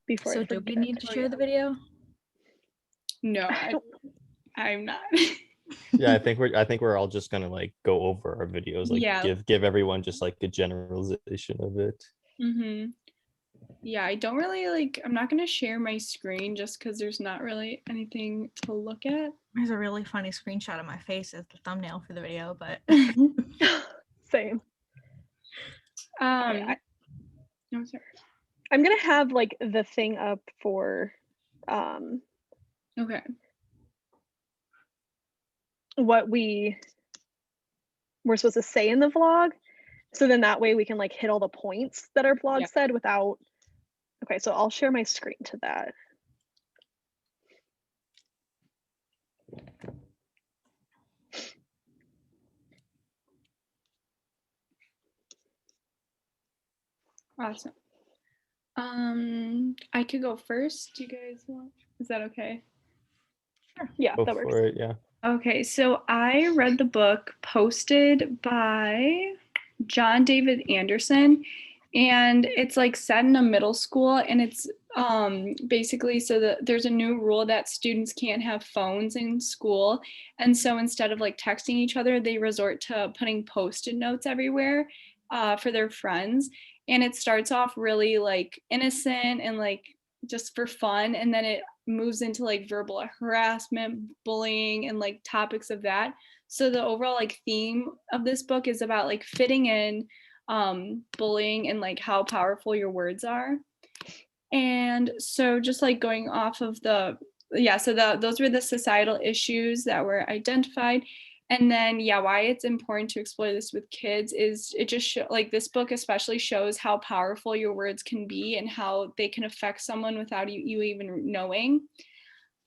before So I do we forget. need to share the video? No, I don't I'm not. Yeah, I think we're all just gonna like go over our videos, like Yeah. give everyone just like a generalization of it. Mm-hmm. Yeah, I don't really like, I'm not gonna share my screen just because there's not really anything to look at. There's a really funny screenshot of my face as the thumbnail for the video, but same. No, sorry. I'm gonna have like the thing up for Okay. what we were supposed to say in the vlog. So then that way we can like hit all the points that our vlog Yeah. said without. Okay, so I'll share my screen to that. Awesome. I could go first. Do you guys want? Is that okay? Yeah, Go that works. for it, yeah. Okay, so I read the book posted by John David Anderson, and it's like set in a middle school, and it's basically so that there's a new rule that students can't have phones in school, and so instead of like texting each other, they resort to putting post-it notes everywhere for their friends, and it starts off really like innocent and like just for fun, and then it moves into like verbal harassment, bullying, and like topics of that. So the overall like theme of this book is about like fitting in, bullying, and like how powerful your words are. And so just like going off of those were the societal issues that were identified. And then why it's important to explore this with kids is it just like this book especially shows how powerful your words can be and how they can affect someone without you even knowing.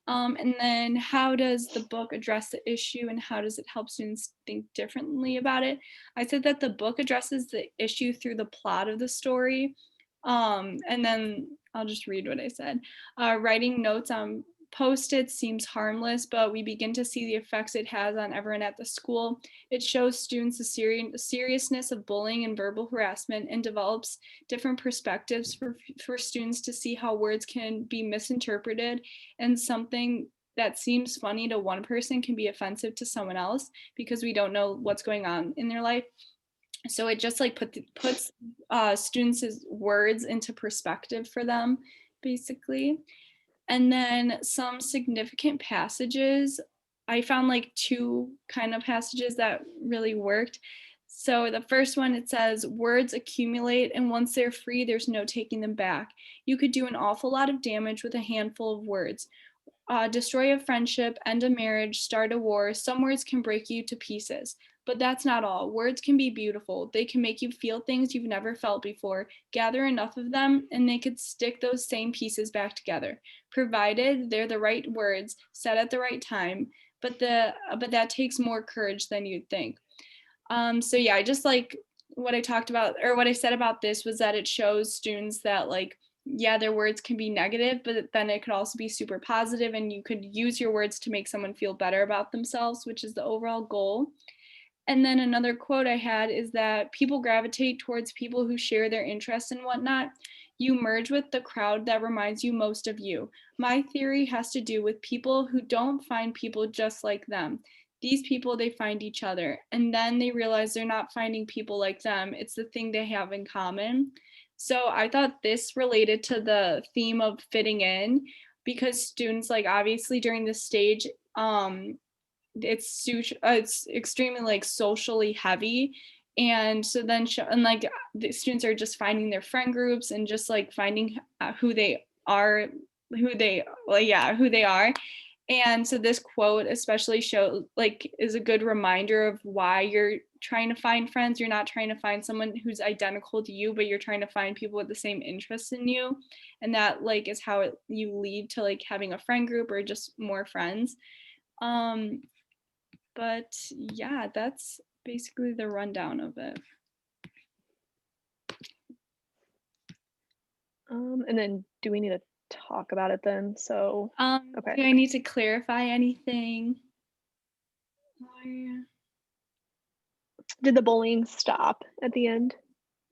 And then how does the book address the issue and how does it help students think differently about it? I said that the book addresses the issue through the plot of the story. And then I'll just read what I said. Writing notes on post-it seems harmless, but we begin to see the effects it has on everyone at the school. It shows students the seriousness of bullying and verbal harassment and develops different perspectives for students to see how words can be misinterpreted, and something that seems funny to one person can be offensive to someone else because we don't know what's going on in their life. So it just like puts students' words into perspective for them, basically. And then some significant passages, I found like two kind of passages that really worked. So the first one, it says, words accumulate, and once they're free, there's no taking them back. You could do an awful lot of damage with a handful of words. Destroy a friendship, end a marriage, start a war. Some words can break you to pieces. But that's not all. Words can be beautiful. They can make you feel things you've never felt before. Gather enough of them, and they could stick those same pieces back together, provided they're the right words, said at the right time. But that takes more courage than you'd think. I just like what I talked about, or what I said about this was that it shows students that like, their words can be negative, but then it could also be super positive, and you could use your words to make someone feel better about themselves, which is the overall goal. And then another quote I had is that people gravitate towards people who share their interests and whatnot. You merge with the crowd that reminds you most of you. My theory has to do with people who don't find people just like them. These people, they find each other, and then they realize they're not finding people like them. It's the thing they have in common. So I thought this related to the theme of fitting in, because students, like obviously during this stage, it's extremely like socially heavy, and so then like the students are just finding their friend groups and just like finding who they are, who they are. And so this quote especially is a good reminder of why you're trying to find friends. You're not trying to find someone who's identical to you, but you're trying to find people with the same interests in you, and that like is how you lead to like having a friend group or just more friends. But yeah, that's basically the rundown of it. And then do we need to talk about it then? So okay. Do I need to clarify anything? Did the bullying stop at the end?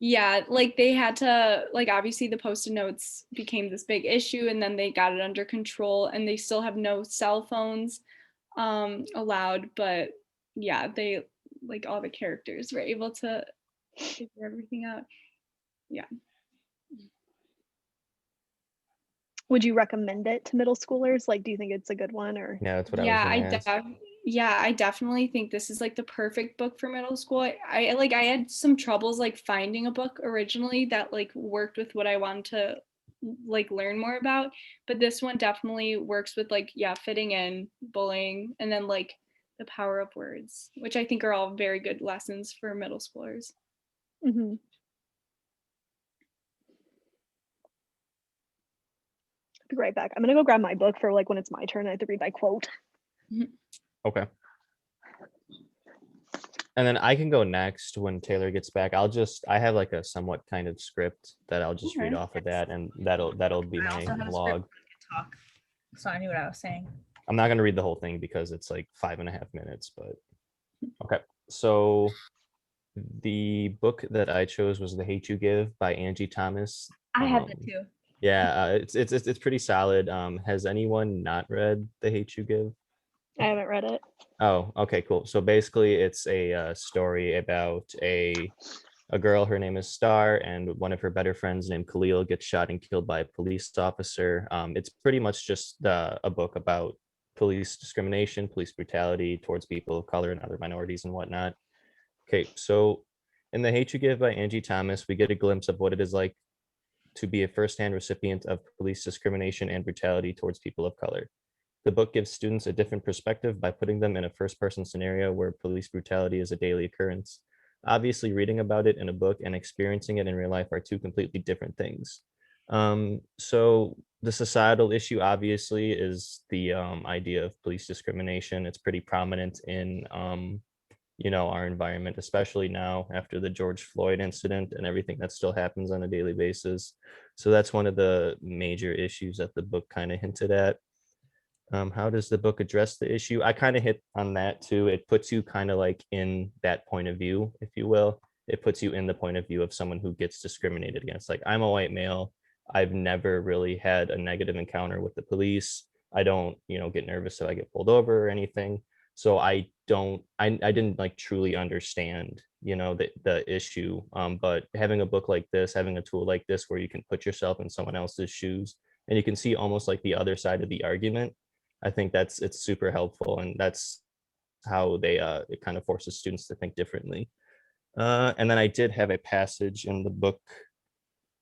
Yeah, like they had to, like, obviously the post-it notes became this big issue, and then they got it under control, and they still have no cell phones allowed, but yeah, they, like, all the characters were able to figure everything out. Yeah. Would you recommend it to middle schoolers? Like, do you think it's a good one or? Yeah, that's what I was Yeah, gonna ask. I definitely think this is like the perfect book for middle school. I had some troubles like finding a book originally that like worked with what I wanted to like learn more about, but this one definitely works with like, yeah, fitting in, bullying, and then like the power of words, which I think are all very good lessons for middle schoolers. Mhm. I'll be right back. I'm gonna go grab my book for like when it's my turn. I have to read my quote. Okay. And then I can go next when Taylor gets back. I have like a somewhat kind of script that I'll just read Okay. off of that, and that'll be I my also had a vlog. script I could talk, so I knew what I was saying. I'm not gonna read the whole thing because it's like 5.5 minutes, but okay. So the book that I chose was The Hate You Give by Angie Thomas. I had that too. Yeah, it's pretty solid. Has anyone not read The Hate You Give? I haven't read it. Oh, okay, cool. So basically, it's a story about a girl. Her name is Star, and one of her better friends named Khalil gets shot and killed by a police officer. It's pretty much just a book about police discrimination, police brutality towards people of color and other minorities and whatnot. Okay, so in The Hate You Give by Angie Thomas, we get a glimpse of what it is like to be a firsthand recipient of police discrimination and brutality towards people of color. The book gives students a different perspective by putting them in a first-person scenario where police brutality is a daily occurrence. Obviously, reading about it in a book and experiencing it in real life are two completely different things. So the societal issue obviously is the idea of police discrimination. It's pretty prominent in our environment, especially now after the George Floyd incident and everything that still happens on a daily basis. So that's one of the major issues that the book kind of hinted at. How does the book address the issue? I kind of hit on that too. It puts you kind of like in that point of view, if you will. It puts you in the point of view of someone who gets discriminated against. Like, I'm a white male. I've never really had a negative encounter with the police. I don't, get nervous if I get pulled over or anything. So I didn't like truly understand, the issue. But having a book like this, having a tool like this where you can put yourself in someone else's shoes and you can see almost like the other side of the argument, I think it's super helpful, and that's how it kind of forces students to think differently. And then I did have a passage in the book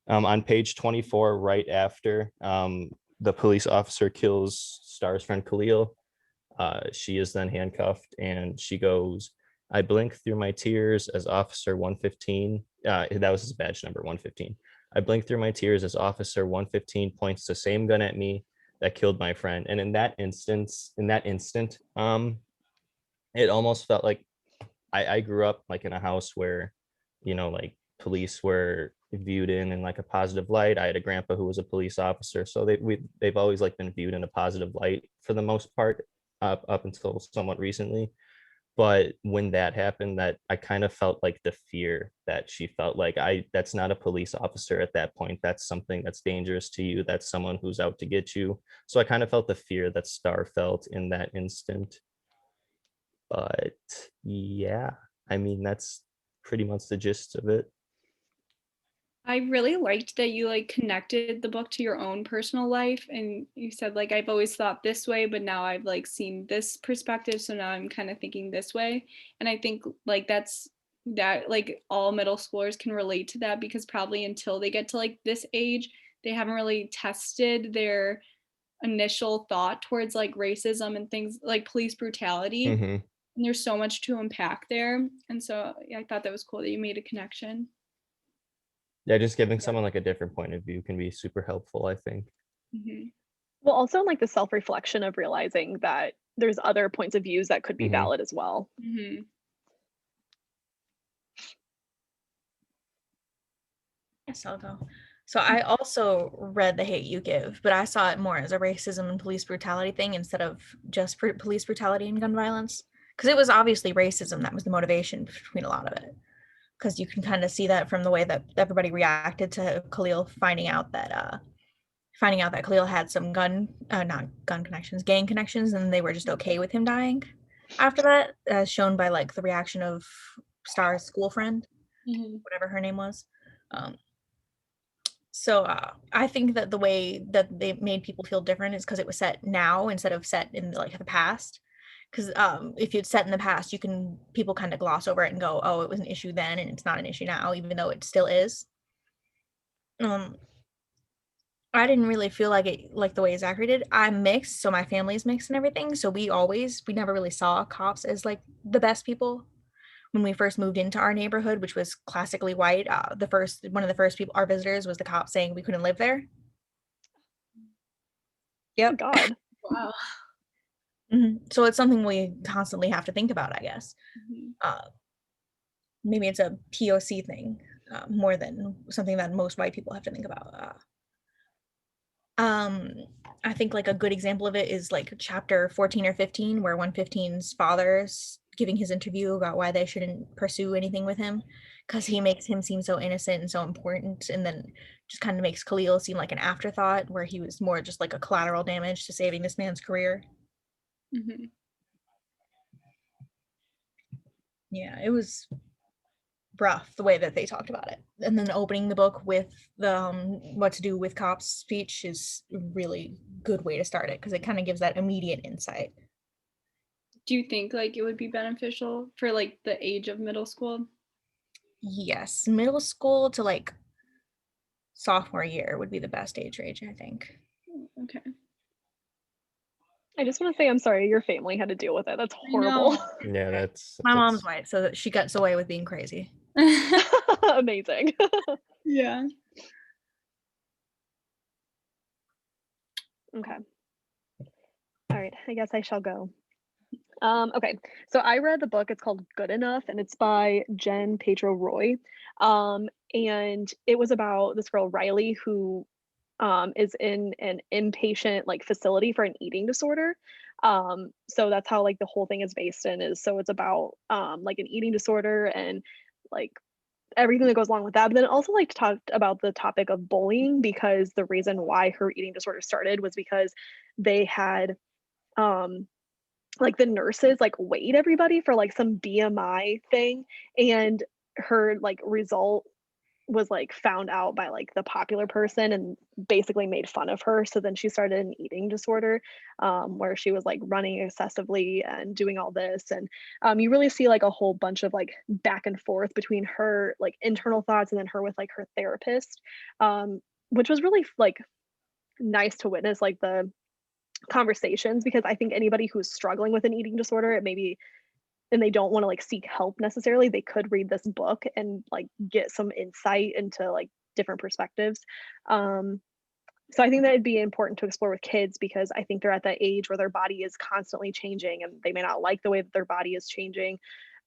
on page 24, right after the police officer kills Star's friend Khalil. She is then handcuffed, and she goes, "I blink through my tears as Officer 115." That was his badge number, 115. "I blink through my tears as Officer 115 points the same gun at me that killed my friend." And in that instant, it almost felt like I grew up like in a house where, like police were viewed in like a positive light. I had a grandpa who was a police officer, so they've always like been viewed in a positive light for the most part, up until somewhat recently. But when that happened, that I kind of felt like the fear that she felt, like that's not a police officer at that point. That's something that's dangerous to you. That's someone who's out to get you. So I kind of felt the fear that Star felt in that instant. But yeah, I mean, that's pretty much the gist of it. I really liked that you like connected the book to your own personal life, and you said like, I've always thought this way, but now I've like seen this perspective, so now I'm kind of thinking this way. And I think like that like all middle schoolers can relate to that, because probably until they get to like this age, they haven't really tested their initial thought towards like racism and things like police brutality. Hmm. And there's so much to unpack there. And so yeah, I thought that was cool that you made a connection. Yeah, just giving someone like a different point of view can be super helpful, I think. Mm-hmm. Well, also like the self-reflection of realizing that there's other points of views that could be Mhm. valid as well. Mm-hmm. Yes, I'll go. So I also read The Hate You Give, but I saw it more as a racism and police brutality thing instead of just police brutality and gun violence. Because it was obviously racism that was the motivation between a lot of it. because you can kind of see that from the way that everybody reacted to Khalil finding out that Khalil had some not gun connections, gang connections, and they were just okay with him dying after that, as shown by like the reaction of Star's school friend, whatever her name was. So I think that the way that they made people feel different is because it was set now instead of set in like the past. Because if you'd set in the past, people kind of gloss over it and go, oh, it was an issue then and it's not an issue now, even though it still is. I didn't really feel like the way Zachary did. I'm mixed, so my family's mixed and everything. So we never really saw cops as like the best people. When we first moved into our neighborhood, which was classically white, one of the first people, our visitors, was the cop saying we couldn't live there. Yep. God. Wow. So it's something we constantly have to think about, I guess. Maybe it's a POC thing more than something that most white people have to think about. I think like a good example of it is like chapter 14 or 15, where 115's father's giving his interview about why they shouldn't pursue anything with him, because he makes him seem so innocent and so important, and then just kind of makes Khalil seem like an afterthought, where he was more just like a collateral damage to saving this man's career. Yeah, it was rough the way that they talked about it. And then opening the book with the what to do with cops speech is a really good way to start it, because it kind of gives that immediate insight. Do you think like it would be beneficial for like the age of middle school? Yes, middle school to like sophomore year would be the best age range, I think. Okay. I just want to say I'm sorry your family had to deal with it. That's horrible. Yeah, that's My mom's white, so that she gets away with being crazy. Amazing. Yeah. Okay. All right, I guess I shall go. Okay, so I read the book. It's called Good Enough, and it's by Jen Petro Roy. And it was about this girl, Riley, who is in an inpatient like facility for an eating disorder. So that's how like the whole thing is based in is, so it's about like an eating disorder and like everything that goes along with that. But then it also like talked about the topic of bullying, because the reason why her eating disorder started was because they had like the nurses like weighed everybody for like some BMI thing, and her like result was like found out by like the popular person and basically made fun of her. So then she started an eating disorder where she was like running excessively and doing all this. And you really see like a whole bunch of like back and forth between her like internal thoughts and then her with like her therapist, which was really like nice to witness like the conversations, because I think anybody who's struggling with an eating disorder, it maybe and they don't want to like seek help necessarily, they could read this book and like get some insight into like different perspectives. So I think that it'd be important to explore with kids, because I think they're at that age where their body is constantly changing and they may not like the way that their body is changing.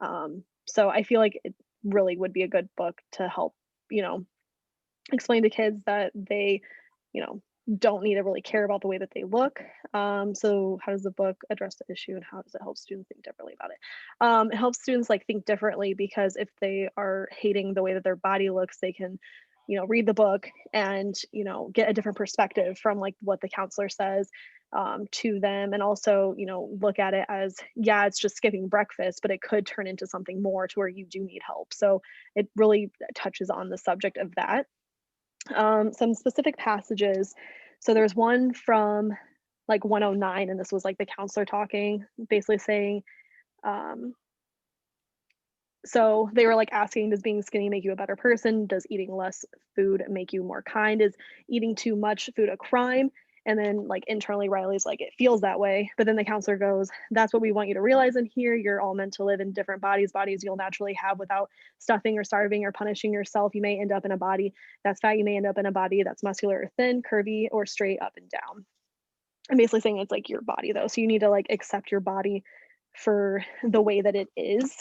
So I feel like it really would be a good book to help, explain to kids that they, don't need to really care about the way that they look. So how does the book address the issue, and how does it help students think differently about it? It helps students like think differently, because if they are hating the way that their body looks, they can, read the book and, get a different perspective from like what the counselor says to them. And also, look at it as, yeah, it's just skipping breakfast, but it could turn into something more to where you do need help. So it really touches on the subject of that. Some specific passages. So there's one from like 109, and this was like the counselor talking, basically saying, so they were like asking, does being skinny make you a better person? Does eating less food make you more kind? Is eating too much food a crime? And then like internally, Riley's like, it feels that way. But then the counselor goes, that's what we want you to realize in here. You're all meant to live in different bodies you'll naturally have without stuffing or starving or punishing yourself. You may end up in a body that's fat. You may end up in a body that's muscular or thin, curvy, or straight up and down. I'm basically saying it's like your body though. So you need to like accept your body for the way that it is.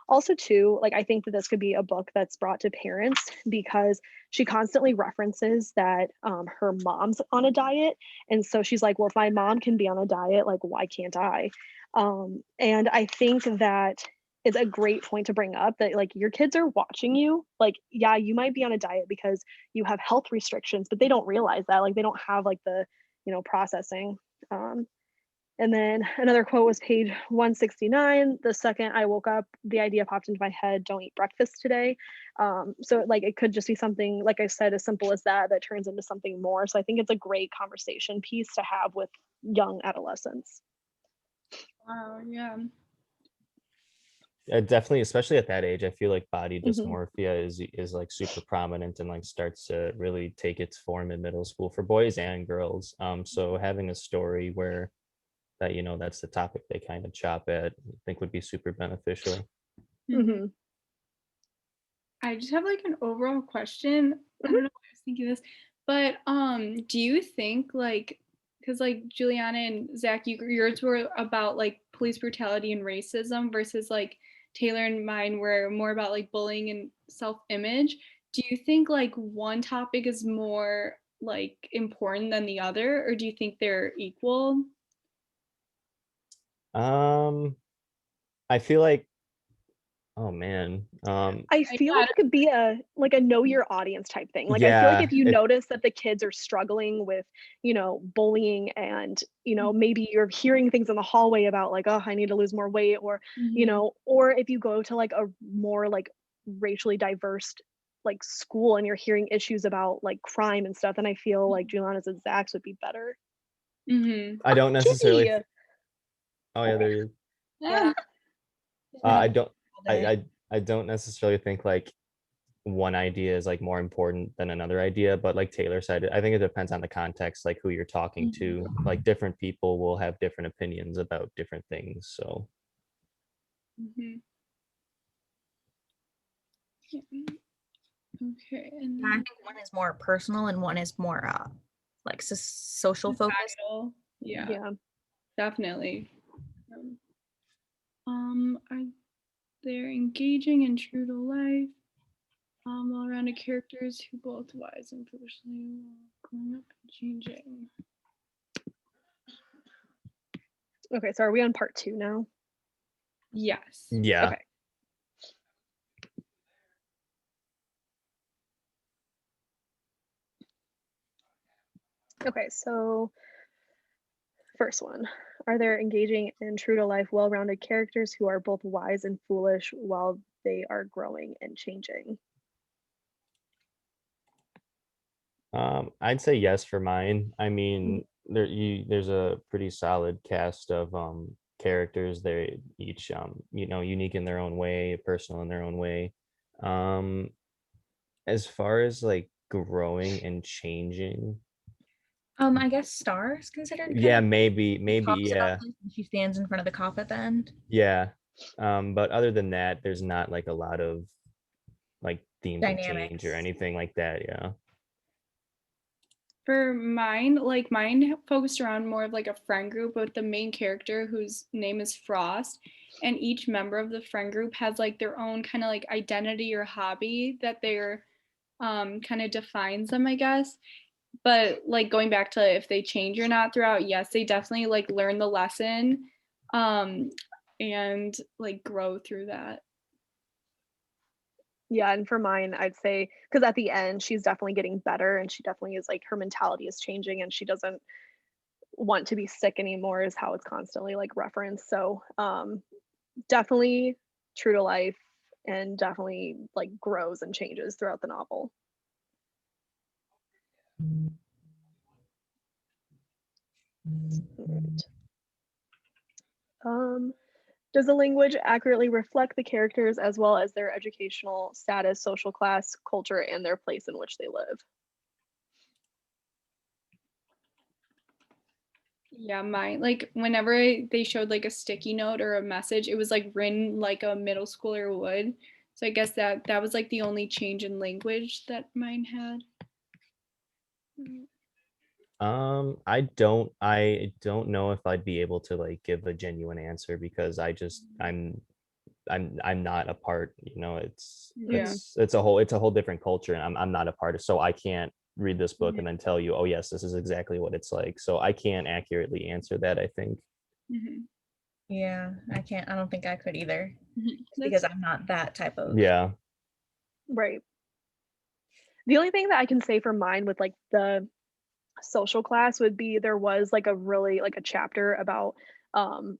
Also too, like I think that this could be a book that's brought to parents, because she constantly references that her mom's on a diet, and so she's like, well, if my mom can be on a diet, like why can't I? And I think that is a great point to bring up, that like your kids are watching you. Like, yeah, you might be on a diet because you have health restrictions, but they don't realize that. Like they don't have like the, processing. And then another quote was page 169. The second I woke up, the idea popped into my head, don't eat breakfast today. So like it could just be something, like I said, as simple as that turns into something more. So I think it's a great conversation piece to have with young adolescents. Wow, yeah. Definitely, especially at that age, I feel like body Mhm. dysmorphia is like super prominent and like starts to really take its form in middle school for boys and girls. So having a story where that, that's the topic they kind of chop at, I think would be super beneficial. Mhm. I just have like an overall question. I don't know why I was thinking this, but do you think like, because like Juliana and Zach, yours were about like police brutality and racism versus like Taylor and mine were more about like bullying and self-image. Do you think like one topic is more like important than the other, or do you think they're equal? I feel like, oh man, I feel like it could be a know your audience type thing. Like I feel like yeah, if you notice that the kids are struggling with, bullying, and, maybe you're hearing things in the hallway about like, oh, I need to lose more weight, or, or if you go to like a more like racially diverse like school and you're hearing issues about like crime and stuff, then I feel like Juliana's and Zach's would be better. Mm-hmm. I don't necessarily. Kitty! Oh yeah, there you. Yeah. I don't. I don't necessarily think like one idea is like more important than another idea, but like Taylor said, I think it depends on the context, like who you're talking to. Like different people will have different opinions about different things. So Mm-hmm. Okay. And I think one is more personal and one is more like social focused. Yeah, Yeah. definitely. Are they're engaging and true to life? Well-rounded characters who both wise and foolishly growing up and changing. Okay, so are we on part 2 now? Yes. yeah. Okay. Okay, so first one. Are there engaging and true to life, well rounded characters who are both wise and foolish while they are growing and changing? I'd say yes for mine. I mean, there's a pretty solid cast of characters. They're each unique in their own way, personal in their own way. Um, as far as like growing and changing, I guess Star is considered kind yeah, of maybe, talks about yeah, this when she stands in front of the cop at the end. yeah. But other than that, there's not like a lot of like themes of change or Dynamics. anything like that. Yeah. For mine, like mine focused around more of like a friend group with the main character whose name is Frost. And each member of the friend group has like their own kind of like identity or hobby that they're kind of defines them, I guess. But like going back to if they change or not throughout, yes, they definitely like learn the lesson and like grow through that. Yeah, and for mine, I'd say, because at the end, she's definitely getting better, and she definitely is like, her mentality is changing, and she doesn't want to be sick anymore, is how it's constantly like referenced. So definitely true to life, and definitely like grows and changes throughout the novel. All right. Does the language accurately reflect the characters as well as their educational status, social class, culture, and their place in which they live? Yeah, mine like whenever they showed like a sticky note or a message, it was like written like a middle schooler would. So I guess that was like the only change in language that mine had. I don't know if I'd be able to like give a genuine answer because I'm not a part, it's Yeah. it's a whole different culture and I'm not a part of, so I can't read this book and then tell you, oh yes, this is exactly what it's like. So I can't accurately answer that, I think. Mm-hmm. Yeah, I don't think I could either. Mhm. Because I'm not that type of. Yeah. Right. The only thing that I can say for mine with like the social class would be there was like a really like a chapter about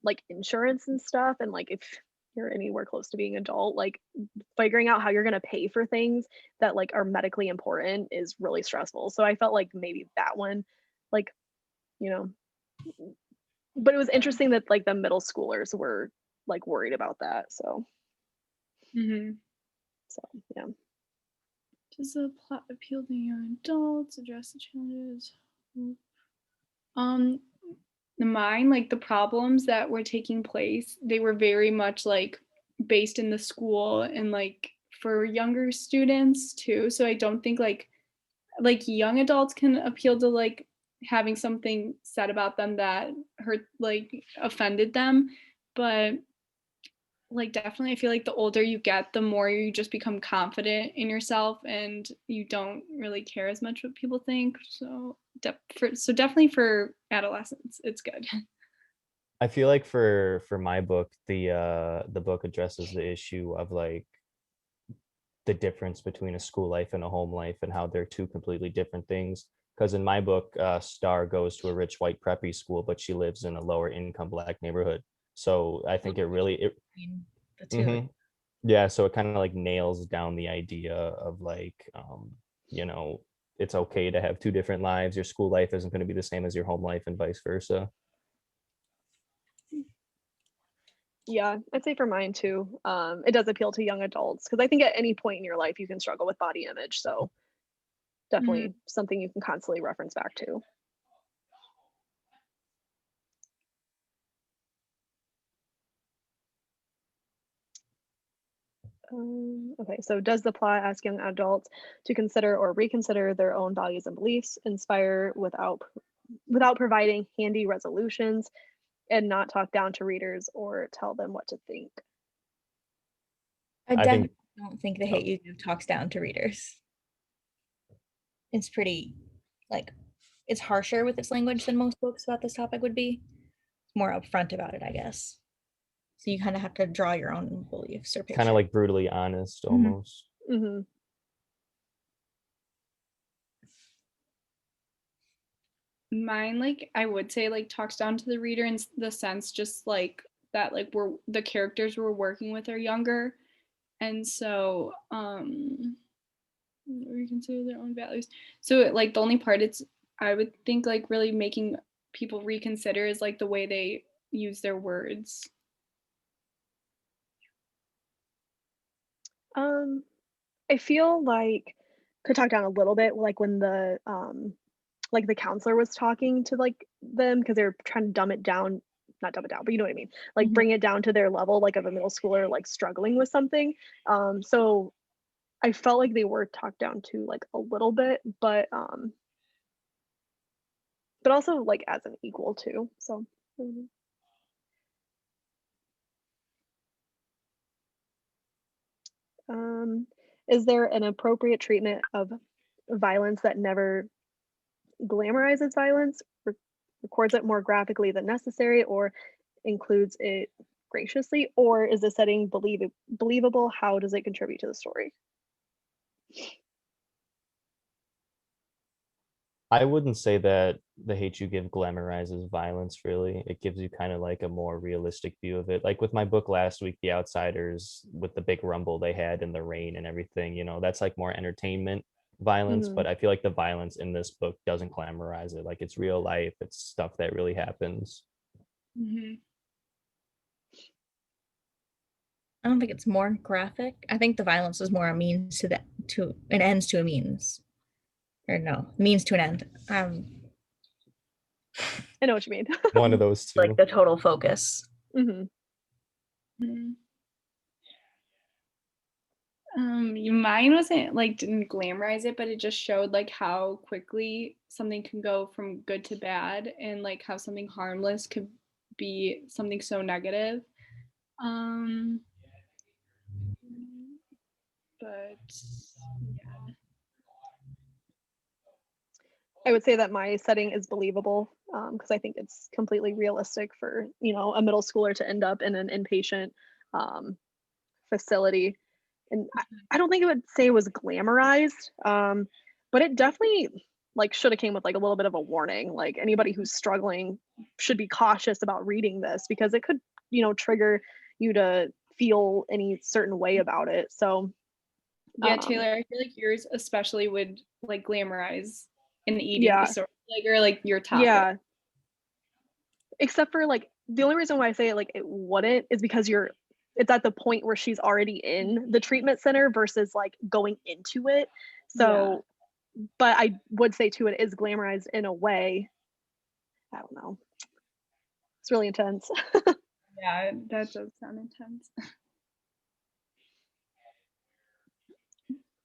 like insurance and stuff, and like if you're anywhere close to being adult, like figuring out how you're going to pay for things that like are medically important is really stressful. So I felt like maybe that one, like, you know, but it was interesting that like the middle schoolers were like worried about that. So Mhm. yeah. Does the plot appeal to young adults? Address the challenges? Um, mine, like the problems that were taking place, they were very much like based in the school and like for younger students too. So I don't think like young adults can appeal to like having something said about them that hurt like offended them, but like definitely I feel like the older you get, the more you just become confident in yourself and you don't really care as much what people think. So definitely for adolescents it's good. I feel like for my book, the book addresses the issue of like the difference between a school life and a home life and how they're two completely different things. Because in my book, Star goes to a rich white preppy school, but she lives in a lower income black neighborhood. So I think Between the two. Mhm. Yeah, so it kind of like nails down the idea of like, you know, it's okay to have two different lives. Your school life isn't going to be the same as your home life and vice versa. Yeah, I'd say for mine too. It does appeal to young adults because I think at any point in your life you can struggle with body image. So Mhm. definitely something you can constantly reference back to. Okay, so does the plot ask young adults to consider or reconsider their own values and beliefs, inspire without providing handy resolutions, and not talk down to readers or tell them what to think? I I think definitely don't think The oh, Hate You Give talks down to readers. It's pretty, like, it's harsher with its language than most books about this topic would be. It's more upfront about it, I guess. So you kind of have to draw your own beliefs or kind of picture. like brutally honest Mhm. almost. Hmm. Mine, like I would say like talks down to the reader in the sense just like that like we're the characters we're working with are younger, and so reconsider their own values. So like the only part it's I would think like really making people reconsider is like the way they use their words. Um, I feel like could talk down a little bit, like when the like the counselor was talking to like them because they were trying to dumb it down, not dumb it down, but you know what I mean, like Mhm. bring it down to their level, like of a middle schooler like struggling with something. So I felt like they were talked down to like a little bit, but also like as an equal too. So mhm. um, is there an appropriate treatment of violence that never glamorizes violence, records it more graphically than necessary, or includes it graciously, or is the setting believable? How does it contribute to the story? I wouldn't say that The Hate You Give glamorizes violence, really. It gives you kind of like a more realistic view of it. Like with my book last week, The Outsiders, with the big rumble they had in the rain and everything, that's like more entertainment violence. Hmm. But I feel like the violence in this book doesn't glamorize it. Like it's real life, it's stuff that really happens. Mm-hmm. I don't think it's more graphic. I think the violence is more a means to an ends to a means. Or no, means to an end. I know what you mean. One of those Like two. the total focus. Hmm. Mm-hmm. Mine wasn't like didn't glamorize it, but it just showed like how quickly something can go from good to bad and like how something harmless could be something so negative. Um, but yeah. I would say that my setting is believable because I think it's completely realistic for, you know, a middle schooler to end up in an inpatient facility. And I don't think it would say it was glamorized, but it definitely like should have came with like a little bit of a warning. Like anybody who's struggling should be cautious about reading this because it could, you know, trigger you to feel any certain way about it. So Yeah, Taylor, I feel like yours especially would like glamorize an eating yeah, disorder, like or like your topic. yeah. Except for like the only reason why I say it like it wouldn't is because it's at the point where she's already in the treatment center versus like going into it. So, but I would say too, it is glamorized in a way. I don't know. It's really intense. Yeah, that does sound intense.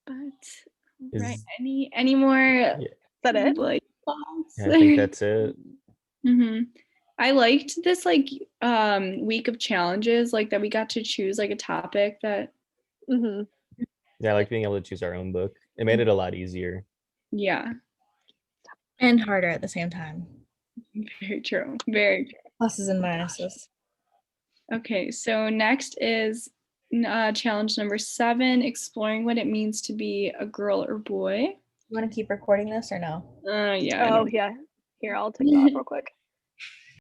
But right, Is any more Is that it? like thoughts? I think that's it. I liked this like week of challenges, like that we got to choose like a topic that Mm-hmm. Yeah, I like being able to choose our own book. It made it a lot easier. yeah, And harder at the same time. very true. Very true. Pluses and minuses. Okay, so next is challenge number 7, exploring what it means to be a girl or boy. You want to keep recording this or no? Yeah. Oh yeah. Here, I'll take it off real quick.